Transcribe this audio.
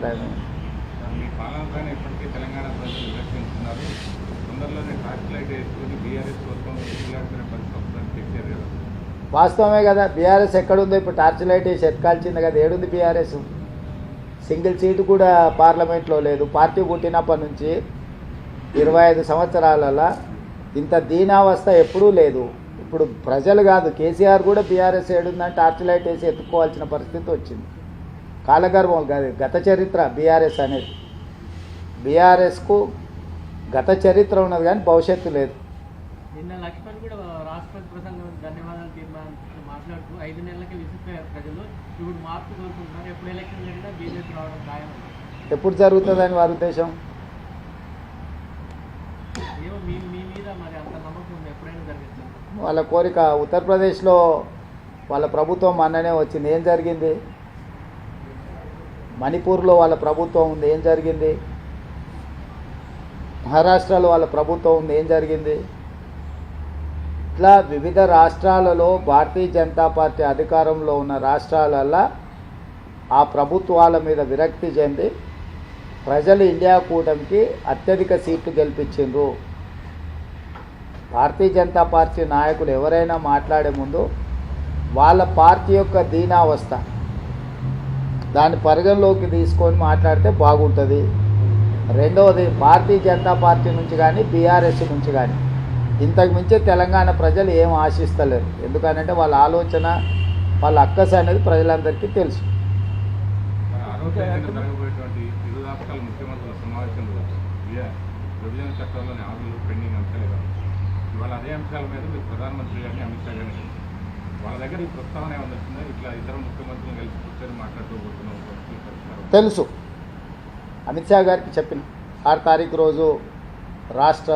అభిప్రాయం. మీ పాలనపైన ఇప్పటికే తెలంగాణ ప్రజలు విమర్శిస్తున్నారు. తొందరలోనే టార్చ్ లైట్ వేసుకుని బీఆర్ఎస్ కోసం పరిస్థితి వస్తుందని చెప్పారు కదా. వాస్తవమే కదా. బీఆర్ఎస్ ఎక్కడుందో ఇప్పుడు టార్చ్ లైట్ వేసి ఎత్తుకాల్చింది కదా. ఏడుంది బీఆర్ఎస్? సింగిల్ సీటు కూడా పార్లమెంట్లో లేదు. పార్టీ పుట్టినప్పటి నుంచి 25 సంవత్సరాలలో ఇంత దీనావస్థ ఎప్పుడూ లేదు. ఇప్పుడు ప్రజలు కాదు, కేసీఆర్ కూడా బీఆర్ఎస్ ఏడుందని టార్చ్ లైట్ వేసి ఎత్తుకోవాల్సిన పరిస్థితి వచ్చింది. కాలగర్భం కాదు, గత చరిత్ర బీఆర్ఎస్ అనేది. బీఆర్ఎస్కు గత చరిత్ర ఉన్నది కానీ భవిష్యత్తు లేదు. నిన్న లక్ష్మణ్ కూడా రాష్ట్రపతి ప్రసంగం ధన్యవాదాలు మాట్లాడుతూ 5 నెలలకి విసిపోయారు ప్రజలు. ఇప్పుడు మార్పు కోరుకుంటున్నారు. ఎప్పుడు ఎలక్షన్ జరిగినా బీజేపీ రావడం ఖాయం. ఎప్పుడు జరుగుతుందని వారి ఉద్దేశం? ఏమో మీ మీద మరి అంత నమ్మకం ఉంది, ఎప్పుడైనా జరుగుతుంది వాళ్ళ కోరిక. ఉత్తరప్రదేశ్లో వాళ్ళ ప్రభుత్వం మొన్ననే వచ్చింది, ఏం జరిగింది? మణిపూర్లో వాళ్ళ ప్రభుత్వం ఉంది, ఏం జరిగింది? మహారాష్ట్రలో వాళ్ళ ప్రభుత్వం ఉంది, ఏం జరిగింది? ఇట్లా వివిధ రాష్ట్రాలలో భారతీయ జనతా పార్టీ అధికారంలో ఉన్న రాష్ట్రాలలో ఆ ప్రభుత్వాల మీద విరక్తి చెంది ప్రజలు ఇండియా కూటమికి అత్యధిక సీట్లు గెలిపించిండ్రు. భారతీయ జనతా పార్టీ నాయకులు ఎవరైనా మాట్లాడే ముందు వాళ్ళ పార్టీ యొక్క దీనావస్థ దాన్ని పరిగణలోకి తీసుకొని మాట్లాడితే బాగుంటుంది. రెండవది, భారతీయ జనతా పార్టీ నుంచి కానీ బీఆర్ఎస్ నుంచి కానీ ఇంతకు మించి తెలంగాణ ప్రజలు ఏం ఆశిస్తలేరు. ఎందుకనంటే వాళ్ళ ఆలోచన, వాళ్ళ అక్కస అనేది ప్రజలందరికీ తెలుసు. జరగబోయేటువంటి ఇరు రాష్ట్రాల ముఖ్యమంత్రుల సమావేశంలో విభజన చట్టంలోని హామీలు పెండింగ్ అంశాలే కాదు. ఇవాళ అదే అంశాల మీద మీరు ప్రధానమంత్రి గారిని, అమిత్ షా గారిని వాళ్ళ దగ్గర ఈ ప్రస్తావన ఏమన్నా వచ్చిందా? ఇట్లా ఇద్దరు ముఖ్యమంత్రులు కలిసి కూర్చొని మాట్లాడుకోబోతున్నాం. తెలుసు, అమిత్ షా గారికి చెప్పిన 6 తారీఖు రోజు రాష్ట్ర